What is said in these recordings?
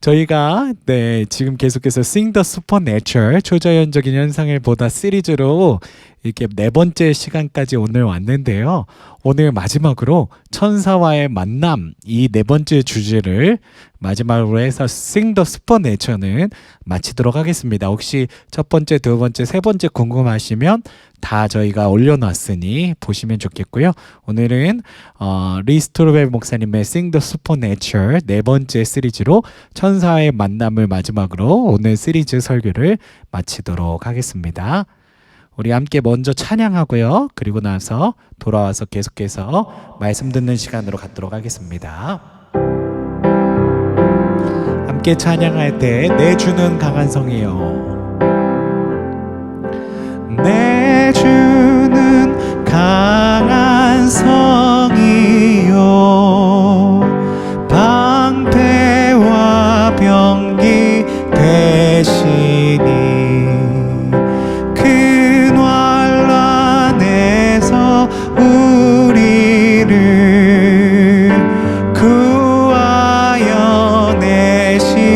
저희가 지금 계속해서 Sing the Supernatural 초자연적인 현상을 보다 시리즈로 이렇게 4번째 시간까지 오늘 왔는데요. 오늘 마지막으로 천사와의 만남, 이 4번째 주제를 마지막으로 해서 Sing the Supernatural는 마치도록 하겠습니다. 혹시 첫 번째, 두 번째, 세 번째 궁금하시면 다 저희가 올려놨으니 보시면 좋겠고요. 오늘은 리스토르벨 목사님의 Sing the Supernatural 4번째 시리즈로 천사의 만남을 마지막으로 오늘 시리즈 설교를 마치도록 하겠습니다. 우리 함께 먼저 찬양하고요. 그리고 나서 돌아와서 계속해서 말씀 듣는 시간으로 갖도록 하겠습니다. 함께 찬양할 때 내 주는 강한 성이요, 내 주는 강한 성이요, 방패와 병기 되시니 우리를 구하여 내시리로다.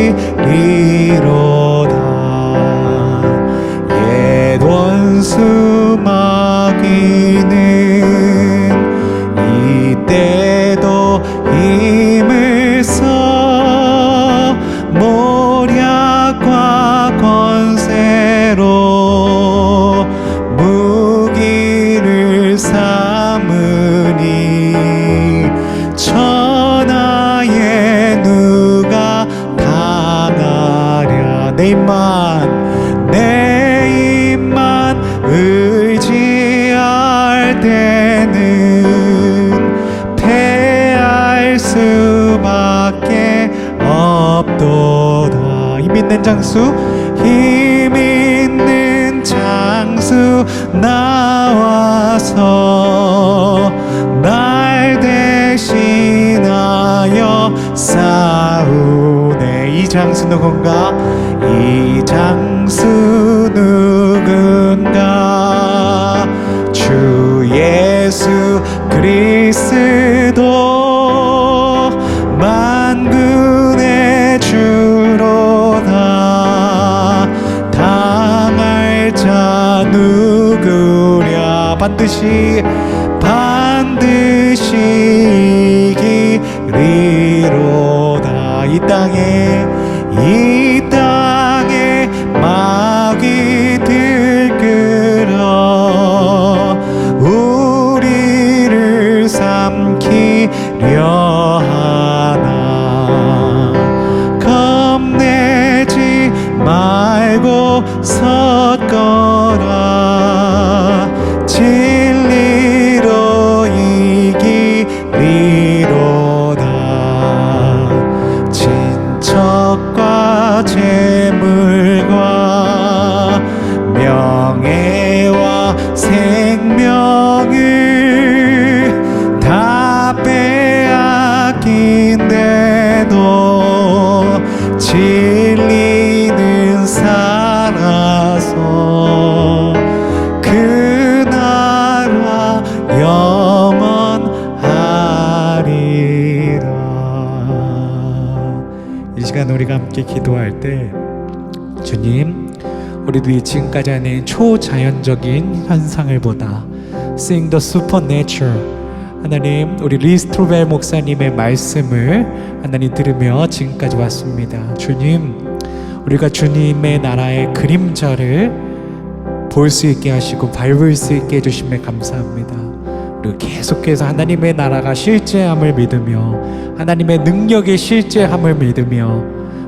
옛 원수 마귀는 이때도 힘을 써 모략과 권세로 무기를 삼으니 천하에 누가 당하랴. 내 입만 의지할 때는 패할 수밖에 없도다. 힘 있는 장수 나와서 날 대신하여 싸우네. 이 장수 누군가? 이 장수 누군가? 주 예수 그리스도 만군의 주로다. 당할 자 누구랴? 반드시 이기리로다. 이 땅에 마귀들 끌어 우리를 삼키려 하나. 겁내지 말고 섰거라. 진리로 이기리로다. 친척과 재물과 명예와 생명을 다 빼앗긴데도 진리는 살아서 그 나라 영원하리라. 이 시간 우리가 함께 기도할 때, 주님, 우리들이 지금까지 하는 초자연적인 현상을 보다 Sing the Supernatural, 하나님, 우리 리스토벨 목사님의 말씀을 하나님 들으며 지금까지 왔습니다. 주님, 우리가 주님의 나라의 그림자를 볼 수 있게 하시고 밟을 수 있게 해주심에 감사합니다. 우리가 계속해서 하나님의 나라가 실제함을 믿으며 하나님의 능력의 실제함을 믿으며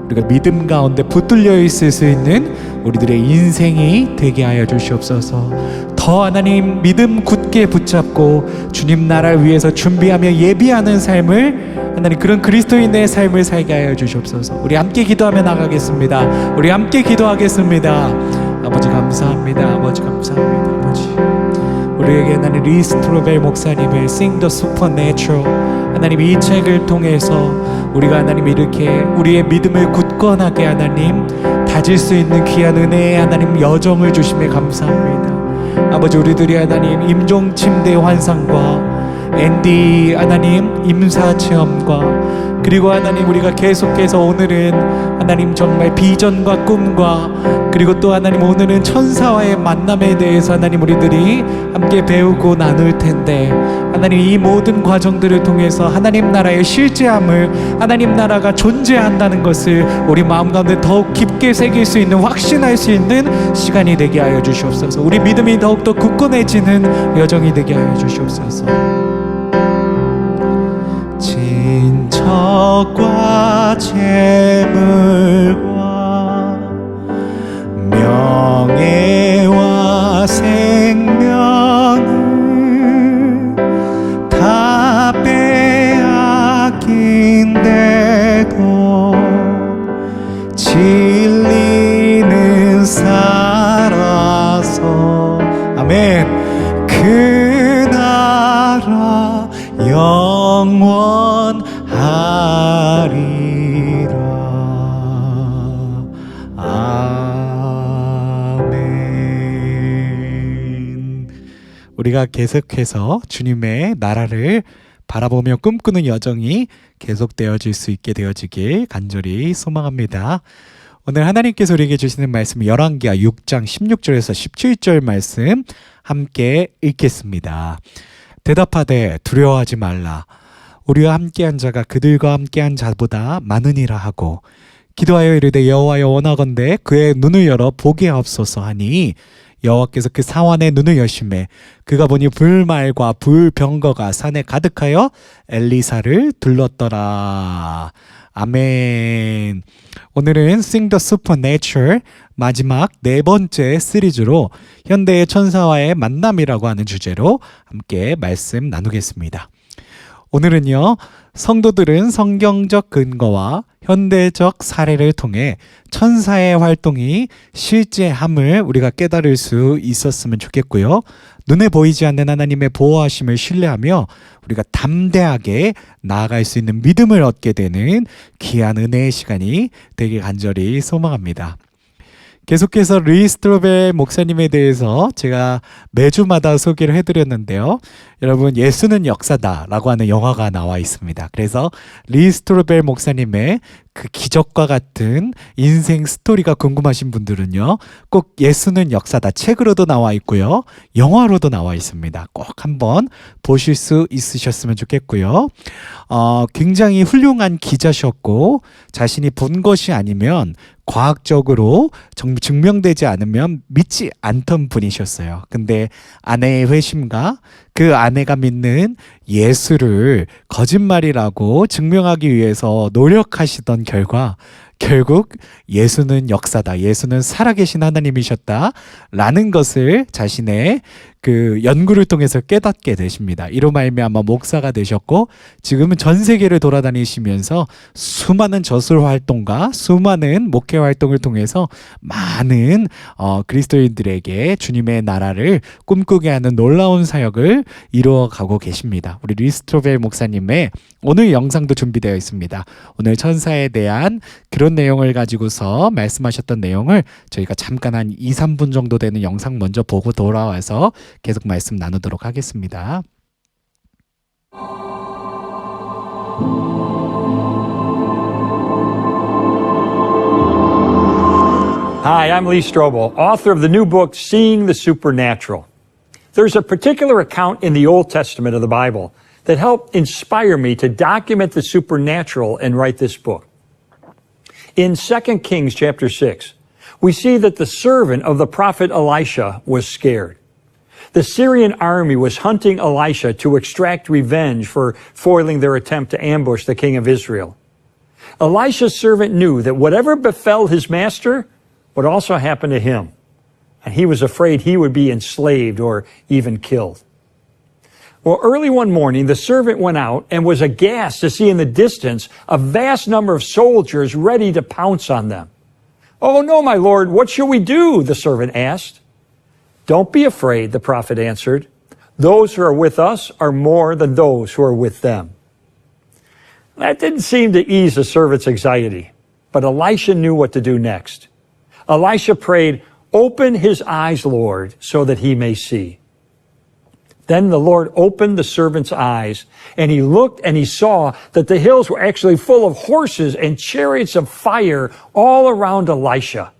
우리가 믿음 가운데 붙들려 있을 수 있는 우리들의 인생이 되게 하여 주시옵소서. 더 하나님 믿음 굳게 붙잡고 주님 나라를 위해서 준비하며 예비하는 삶을, 하나님 그런 그리스도인의 삶을 살게 하여 주시옵소서. 우리 함께 기도하며 나가겠습니다. 우리 함께 기도하겠습니다. 아버지 감사합니다. 아버지 감사합니다. 아버지, 우리에게 하나님 리스토르벨 목사님의 Sing the Supernatural, 하나님 이 책을 통해서 우리가 하나님 이렇게 우리의 믿음을 굳건하게 하나님 다질 수 있는 귀한 은혜의 하나님 여정을 주심에 감사합니다. 아버지, 우리들이 하나님 임종 침대 환상과 앤디 하나님 임사 체험과 그리고 하나님 우리가 계속해서 오늘은 하나님 정말 비전과 꿈과 그리고 또 하나님 오늘은 천사와의 만남에 대해서 하나님 우리들이 함께 배우고 나눌 텐데 하나님 이 모든 과정들을 통해서 하나님 나라의 실제함을 하나님 나라가 존재한다는 것을 우리 마음 가운데 더욱 깊게 새길 수 있는 확신할 수 있는 시간이 되게 하여 주시옵소서. 우리 믿음이 더욱더 굳건해지는 여정이 되게 하여 주시옵소서. 친척과 재물과 명예와 생명을 다 빼앗긴데도 진리는 살아서 아멘 그 나라 영원하리라. 아멘. 우리가 계속해서 주님의 나라를 바라보며 꿈꾸는 여정이 계속되어질 수 있게 되어지길 간절히 소망합니다. 오늘 하나님께서 우리에게 주시는 말씀 열왕기하 6장 16절에서 17절 말씀 함께 읽겠습니다. 대답하되 두려워하지 말라. 우리와 함께한 자가 그들과 함께한 자보다 많으니라 하고 기도하여 이르되 여호와여 원하건대 그의 눈을 열어 보게 하옵소서 하니 여호와께서 그 사환의 눈을 여심해 그가 보니 불말과 불병거가 산에 가득하여 엘리사를 둘렀더라. 아멘. 오늘은 Sing the Supernatural 마지막 네 번째 시리즈로 현대의 천사와의 만남이라고 하는 주제로 함께 말씀 나누겠습니다. 오늘은요, 성도들은 성경적 근거와 현대적 사례를 통해 천사의 활동이 실제함을 우리가 깨달을 수 있었으면 좋겠고요. 눈에 보이지 않는 하나님의 보호하심을 신뢰하며 우리가 담대하게 나아갈 수 있는 믿음을 얻게 되는 귀한 은혜의 시간이 되길 간절히 소망합니다. 계속해서 루이스 트로벨 목사님에 대해서 제가 매주마다 소개를 해드렸는데요. 여러분, 예수는 역사다라고 하는 영화가 나와 있습니다. 그래서 루이스 트로벨 목사님의 그 기적과 같은 인생 스토리가 궁금하신 분들은요, 꼭 예수는 역사다 책으로도 나와 있고요, 영화로도 나와 있습니다. 꼭 한번 보실 수 있으셨으면 좋겠고요. 굉장히 훌륭한 기자셨고 자신이 본 것이 아니면 과학적으로 증명되지 않으면 믿지 않던 분이셨어요. 근데 아내의 회심과 그 아내가 믿는 예수를 거짓말이라고 증명하기 위해서 노력하시던 결과 결국 예수는 역사다, 예수는 살아계신 하나님이셨다 라는 것을 자신의 그 연구를 통해서 깨닫게 되십니다. 이로 말미암아 목사가 되셨고 지금은 전 세계를 돌아다니시면서 수많은 저술 활동과 수많은 목회 활동을 통해서 많은 그리스도인들에게 주님의 나라를 꿈꾸게 하는 놀라운 사역을 이루어가고 계십니다. 우리 루이스 트로벨 목사님의 오늘 영상도 준비되어 있습니다. 오늘 천사에 대한 그런 내용을 가지고서 말씀하셨던 내용을 저희가 잠깐 한 2-3분 정도 되는 영상 먼저 보고 돌아와서 계속 말씀 나누도록 하겠습니다. Hi, I'm Lee Strobel, author of the new book, Seeing the Supernatural. There's a particular account in the Old Testament of the Bible that helped inspire me to document the supernatural and write this book. In 2 Kings chapter 6, we see that the servant of the prophet Elisha was scared. The Syrian army was hunting Elisha to extract revenge for foiling their attempt to ambush the king of Israel. Elisha's servant knew that whatever befell his master would also happen to him, and he was afraid he would be enslaved or even killed. Well, early one morning, the servant went out and was aghast to see in the distance a vast number of soldiers ready to pounce on them. "Oh, no, my lord, what shall we do?" the servant asked. "Don't be afraid," the prophet answered. "Those who are with us are more than those who are with them." That didn't seem to ease the servant's anxiety, but Elisha knew what to do next. Elisha prayed, "Open his eyes, Lord, so that he may see." Then the Lord opened the servant's eyes, and he looked and he saw that the hills were actually full of horses and chariots of fire all around Elisha.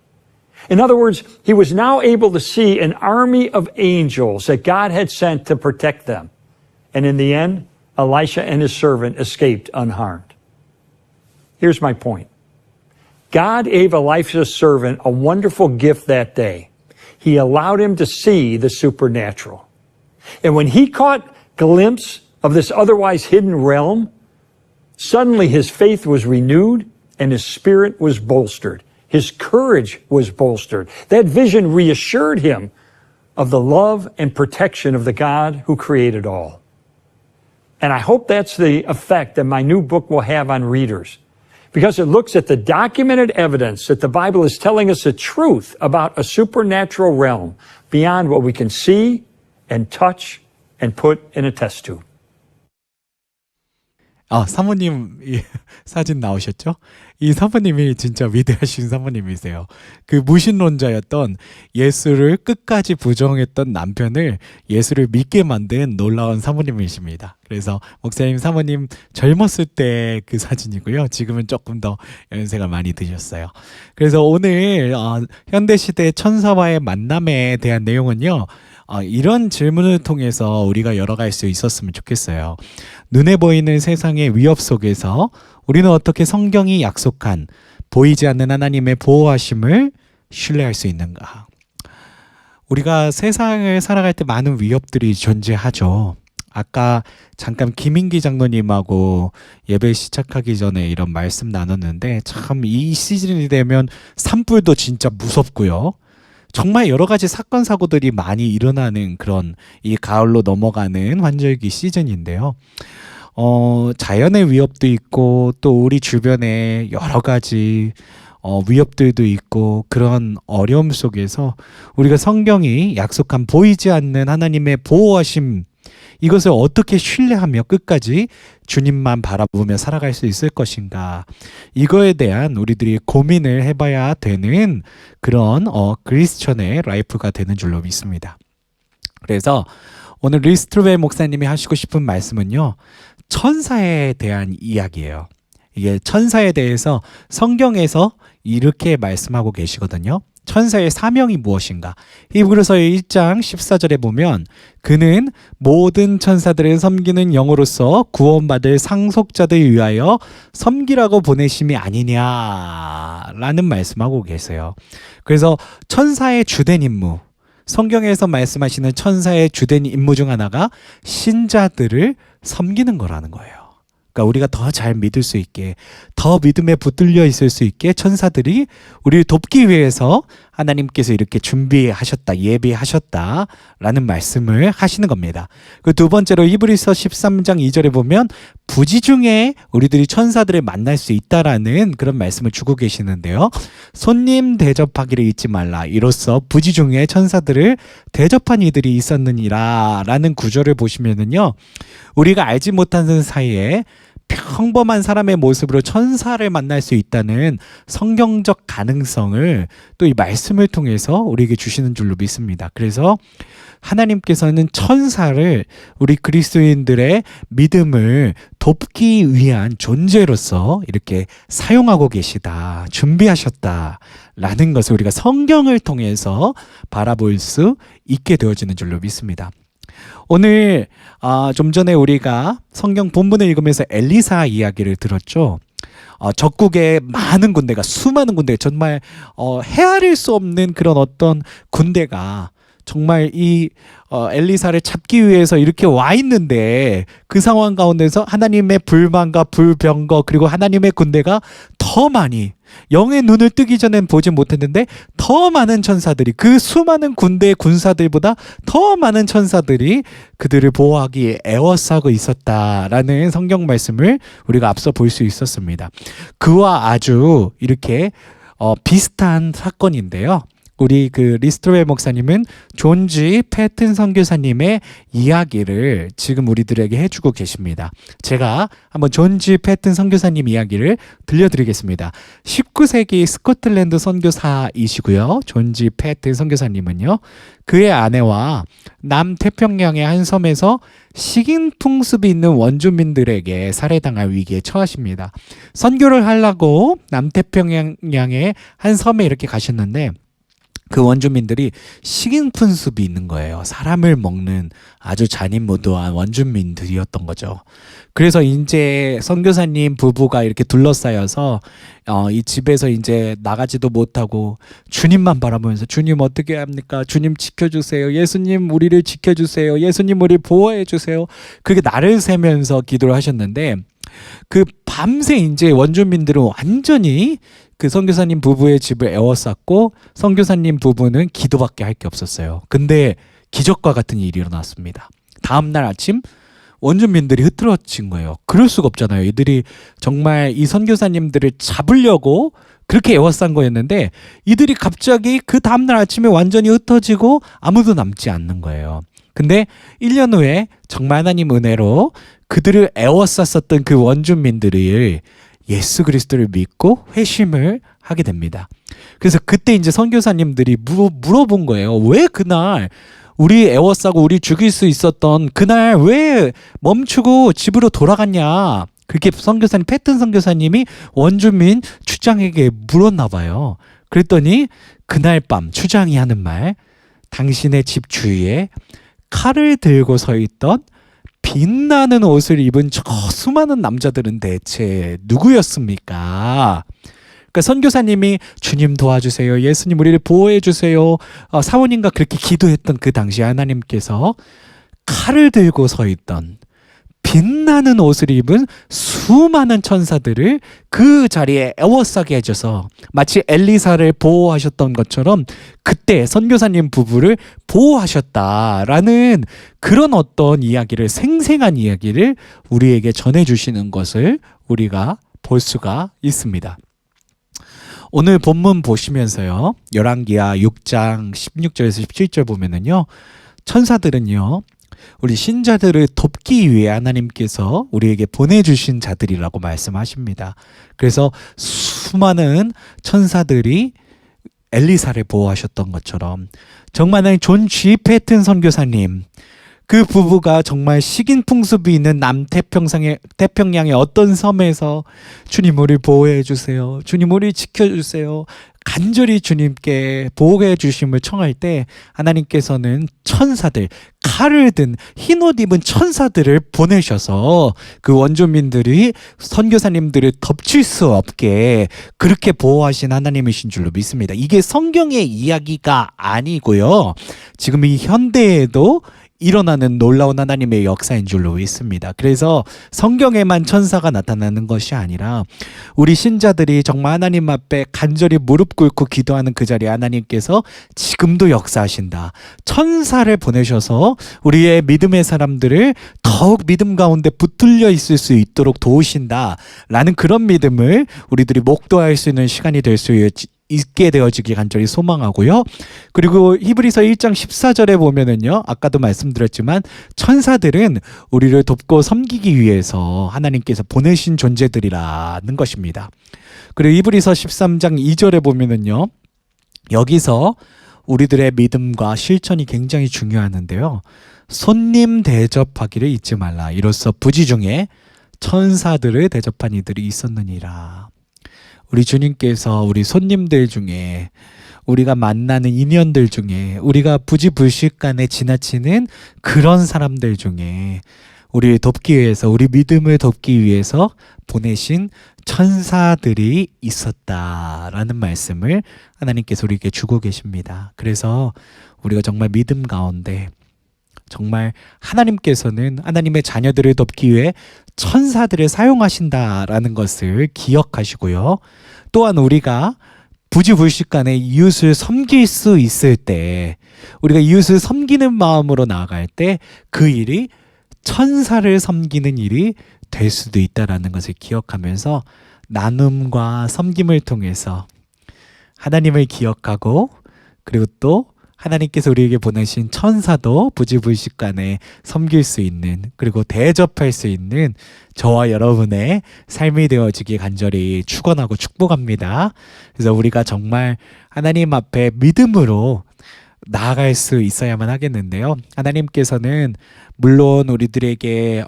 In other words, he was now able to see an army of angels that God had sent to protect them. And in the end, Elisha and his servant escaped unharmed. Here's my point. God gave Elisha's servant a wonderful gift that day. He allowed him to see the supernatural. And when he caught a glimpse of this otherwise hidden realm, suddenly his faith was renewed and his spirit was bolstered. His courage was bolstered. That vision reassured him of the love and protection of the God who created all. And I hope that's the effect that my new book will have on readers, because it looks at the documented evidence that the Bible is telling us the truth about a supernatural realm beyond what we can see and touch and put in a test tube. 사모님 사진 나오셨죠? 이 사모님이 진짜 위대하신 사모님이세요. 그 무신론자였던, 예수를 끝까지 부정했던 남편을 예수를 믿게 만든 놀라운 사모님이십니다. 그래서 목사님, 사모님 젊었을 때 그 사진이고요. 지금은 조금 더 연세가 많이 드셨어요. 그래서 오늘 현대시대 천사와의 만남에 대한 내용은요, 이런 질문을 통해서 우리가 열어갈 수 있었으면 좋겠어요. 눈에 보이는 세상의 위협 속에서 우리는 어떻게 성경이 약속한 보이지 않는 하나님의 보호하심을 신뢰할 수 있는가? 우리가 세상을 살아갈 때 많은 위협들이 존재하죠. 아까 잠깐 김인기 장로님하고 예배 시작하기 전에 이런 말씀 나눴는데, 참 이 시즌이 되면 산불도 진짜 무섭고요. 정말 여러 가지 사건 사고들이 많이 일어나는 그런 이 가을로 넘어가는 환절기 시즌인데요. 자연의 위협도 있고 또 우리 주변에 여러 가지 위협들도 있고, 그런 어려움 속에서 우리가 성경이 약속한 보이지 않는 하나님의 보호하심, 이것을 어떻게 신뢰하며 끝까지 주님만 바라보며 살아갈 수 있을 것인가, 이거에 대한 우리들이 고민을 해봐야 되는 그런 크리스천의 라이프가 되는 줄로 믿습니다. 그래서 오늘 리스트로벨 목사님이 하시고 싶은 말씀은요, 천사에 대한 이야기예요. 이게 천사에 대해서 성경에서 이렇게 말씀하고 계시거든요. 천사의 사명이 무엇인가? 히브리서의 1장 14절에 보면 그는 모든 천사들을 섬기는 영으로서 구원받을 상속자들 위하여 섬기라고 보내심이 아니냐라는 말씀하고 계세요. 그래서 천사의 주된 임무, 성경에서 말씀하시는 천사의 주된 임무 중 하나가 신자들을 섬기는 거라는 거예요. 그러니까 우리가 더 잘 믿을 수 있게, 더 믿음에 붙들려 있을 수 있게 천사들이 우리를 돕기 위해서 하나님께서 이렇게 준비하셨다, 예비하셨다라는 말씀을 하시는 겁니다. 그 두 번째로 히브리서 13장 2절에 보면 부지 중에 우리들이 천사들을 만날 수 있다라는 그런 말씀을 주고 계시는데요. 손님 대접하기를 잊지 말라. 이로써 부지 중에 천사들을 대접한 이들이 있었느니라 라는 구절을 보시면은요, 우리가 알지 못하는 사이에 평범한 사람의 모습으로 천사를 만날 수 있다는 성경적 가능성을 또 이 말씀을 통해서 우리에게 주시는 줄로 믿습니다. 그래서 하나님께서는 천사를 우리 그리스도인들의 믿음을 돕기 위한 존재로서 이렇게 사용하고 계시다, 준비하셨다라는 것을 우리가 성경을 통해서 바라볼 수 있게 되어지는 줄로 믿습니다. 오늘 좀 전에 우리가 성경 본문을 읽으면서 엘리사 이야기를 들었죠. 적국의 많은 군대가, 수많은 군대, 정말 헤아릴 수 없는 그런 어떤 군대가 정말 이 엘리사를 잡기 위해서 이렇게 와 있는데, 그 상황 가운데서 하나님의 불만과 불병거 그리고 하나님의 군대가 더 많이, 영의 눈을 뜨기 전엔 보지 못했는데 더 많은 천사들이, 그 수많은 군대의 군사들보다 더 많은 천사들이 그들을 보호하기 위해 에워싸고 있었다라는 성경 말씀을 우리가 앞서 볼 수 있었습니다. 그와 아주 이렇게 비슷한 사건인데요. 우리 그 리스트로벨 목사님은 존 G 패튼 선교사님의 이야기를 지금 우리들에게 해주고 계십니다. 제가 한번 존 G 패튼 선교사님 이야기를 들려드리겠습니다. 19세기 스코틀랜드 선교사이시고요. 존 G 패튼 선교사님은요, 그의 아내와 남태평양의 한 섬에서 식인 풍습이 있는 원주민들에게 살해당할 위기에 처하십니다. 선교를 하려고 남태평양의 한 섬에 이렇게 가셨는데 그 원주민들이 식인 풍습이 있는 거예요. 사람을 먹는 아주 잔인무도한 원주민들이었던 거죠. 그래서 이제 선교사님 부부가 이렇게 둘러싸여서 이 집에서 이제 나가지도 못하고 주님만 바라보면서 주님 어떻게 합니까? 주님 지켜주세요. 예수님 우리를 지켜주세요. 예수님 우리 보호해 주세요. 그게 날을 새면서 기도를 하셨는데 그 밤새 이제 원주민들은 완전히 그 선교사님 부부의 집을 에워쌌고 선교사님 부부는 기도밖에 할 게 없었어요. 근데 기적과 같은 일이 일어났습니다. 다음날 아침 원주민들이 흐트러진 거예요. 그럴 수가 없잖아요. 이들이 정말 이 선교사님들을 잡으려고 그렇게 에워싼 거였는데 이들이 갑자기 그 다음날 아침에 완전히 흩어지고 아무도 남지 않는 거예요. 근데 1년 후에 정말 하나님 은혜로 그들을 에워쌌었던 그 원주민들을 예수 그리스도를 믿고 회심을 하게 됩니다. 그래서 그때 이제 선교사님들이 물어본 거예요. 왜 그날 우리 에워싸고 우리 죽일 수 있었던 그날 왜 멈추고 집으로 돌아갔냐? 그렇게 선교사님 패튼 선교사님이 원주민 추장에게 물었나 봐요. 그랬더니 그날 밤 추장이 하는 말, 당신의 집 주위에 칼을 들고 서 있던 빛나는 옷을 입은 저 수많은 남자들은 대체 누구였습니까? 그러니까 선교사님이 주님 도와주세요. 예수님 우리를 보호해 주세요. 사모님과 그렇게 기도했던 그 당시 하나님께서 칼을 들고 서 있던 빛나는 옷을 입은 수많은 천사들을 그 자리에 에워싸게 해줘서 마치 엘리사를 보호하셨던 것처럼 그때 선교사님 부부를 보호하셨다라는 그런 어떤 이야기를 생생한 이야기를 우리에게 전해주시는 것을 우리가 볼 수가 있습니다. 오늘 본문 보시면서요. 열왕기하 6장 16절에서 17절 보면은요. 천사들은요. 우리 신자들을 돕기 위해 하나님께서 우리에게 보내주신 자들이라고 말씀하십니다. 그래서 수많은 천사들이 엘리사를 보호하셨던 것처럼 정말 존 G. 패튼 선교사님 그 부부가 정말 식인 풍습이 있는 남태평양의 어떤 섬에서 주님 우리 보호해 주세요. 주님 우리 지켜주세요. 간절히 주님께 보호해 주심을 청할 때 하나님께서는 천사들, 칼을 든 흰 옷 입은 천사들을 보내셔서 그 원주민들이 선교사님들을 덮칠 수 없게 그렇게 보호하신 하나님이신 줄로 믿습니다. 이게 성경의 이야기가 아니고요. 지금 이 현대에도 일어나는 놀라운 하나님의 역사인 줄로 믿습니다. 그래서 성경에만 천사가 나타나는 것이 아니라 우리 신자들이 정말 하나님 앞에 간절히 무릎 꿇고 기도하는 그 자리에 하나님께서 지금도 역사하신다. 천사를 보내셔서 우리의 믿음의 사람들을 더욱 믿음 가운데 붙들려 있을 수 있도록 도우신다. 라는 그런 믿음을 우리들이 목도할 수 있는 시간이 될 수 있게 되어지기 간절히 소망하고요. 그리고 히브리서 1장 14절에 보면은요. 아까도 말씀드렸지만 천사들은 우리를 돕고 섬기기 위해서 하나님께서 보내신 존재들이라는 것입니다. 그리고 히브리서 13장 2절에 보면은요. 여기서 우리들의 믿음과 실천이 굉장히 중요하는데요. 손님 대접하기를 잊지 말라. 이로써 부지 중에 천사들을 대접한 이들이 있었느니라. 우리 주님께서 우리 손님들 중에 우리가 만나는 인연들 중에 우리가 부지불식간에 지나치는 그런 사람들 중에 우리를 돕기 위해서 우리 믿음을 돕기 위해서 보내신 천사들이 있었다라는 말씀을 하나님께서 우리에게 주고 계십니다. 그래서 우리가 정말 믿음 가운데 정말 하나님께서는 하나님의 자녀들을 돕기 위해 천사들을 사용하신다라는 것을 기억하시고요. 또한 우리가 부지불식간에 이웃을 섬길 수 있을 때 우리가 이웃을 섬기는 마음으로 나아갈 때 그 일이 천사를 섬기는 일이 될 수도 있다라는 것을 기억하면서 나눔과 섬김을 통해서 하나님을 기억하고 그리고 또 하나님께서 우리에게 보내신 천사도 부지불식간에 섬길 수 있는 그리고 대접할 수 있는 저와 여러분의 삶이 되어지기 간절히 축원하고 축복합니다. 그래서 우리가 정말 하나님 앞에 믿음으로 나아갈 수 있어야만 하겠는데요. 하나님께서는 물론 우리들에게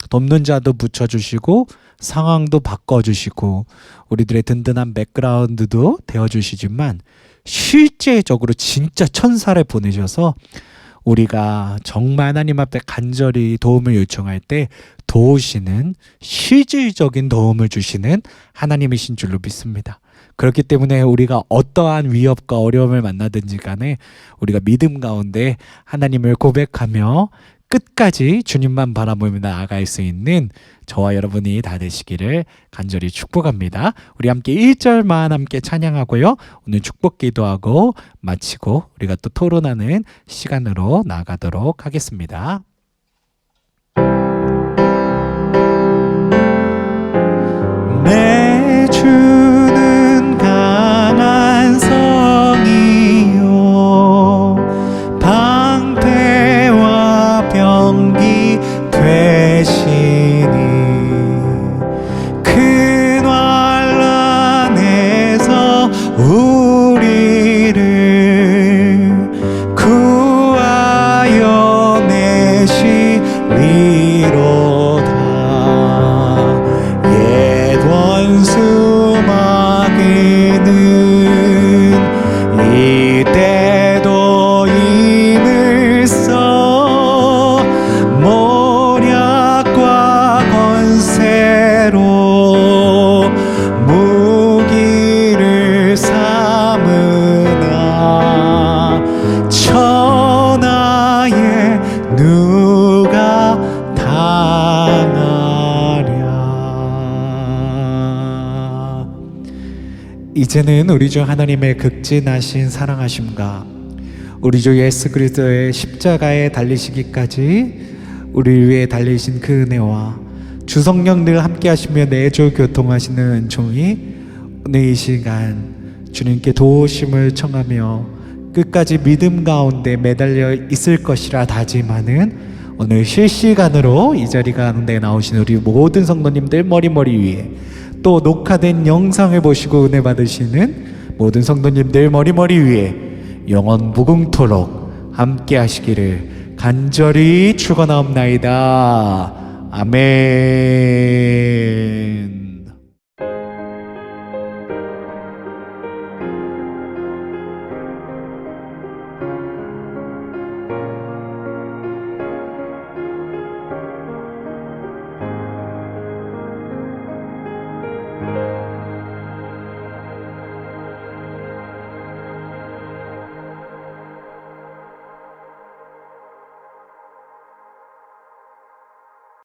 돕는 자도 붙여주시고 상황도 바꿔주시고 우리들의 든든한 백그라운드도 되어주시지만 실제적으로 진짜 천사를 보내셔서 우리가 정말 하나님 앞에 간절히 도움을 요청할 때 도우시는 실질적인 도움을 주시는 하나님이신 줄로 믿습니다. 그렇기 때문에 우리가 어떠한 위협과 어려움을 만나든지 간에 우리가 믿음 가운데 하나님을 고백하며 끝까지 주님만 바라보며 나아갈 수 있는 저와 여러분이 다 되시기를 간절히 축복합니다. 우리 함께 1절만 함께 찬양하고요. 오늘 축복 기도하고 마치고 우리가 또 토론하는 시간으로 나아가도록 하겠습니다. 내 주는 강한 성이요 방패와 병기 되시니 큰 환난에서 우리를 구하여 내시리로다. 옛 원수 마귀는 이때도 힘을 써 모략과 권세로 무기를 삼으나 천하에 누가 당하랴. 이제는 우리 주 하나님의 극진하신 사랑하심과 우리 주 예수 그리스도의 십자가에 달리시기까지 우리를 위해 달리신 그 은혜와 주 성령 늘 함께 하시며 내조 교통하시는 은총이 오늘 이 시간 주님께 도우심을 청하며 끝까지 믿음 가운데 매달려 있을 것이라 다짐하는 오늘 실시간으로 이 자리 가운데 나오신 우리 모든 성도님들 머리 위에 또 녹화된 영상을 보시고 은혜 받으시는 모든 성도님들 머리 위에 영원 무궁토록 함께 하시기를 간절히 축원하옵나이다. 아멘.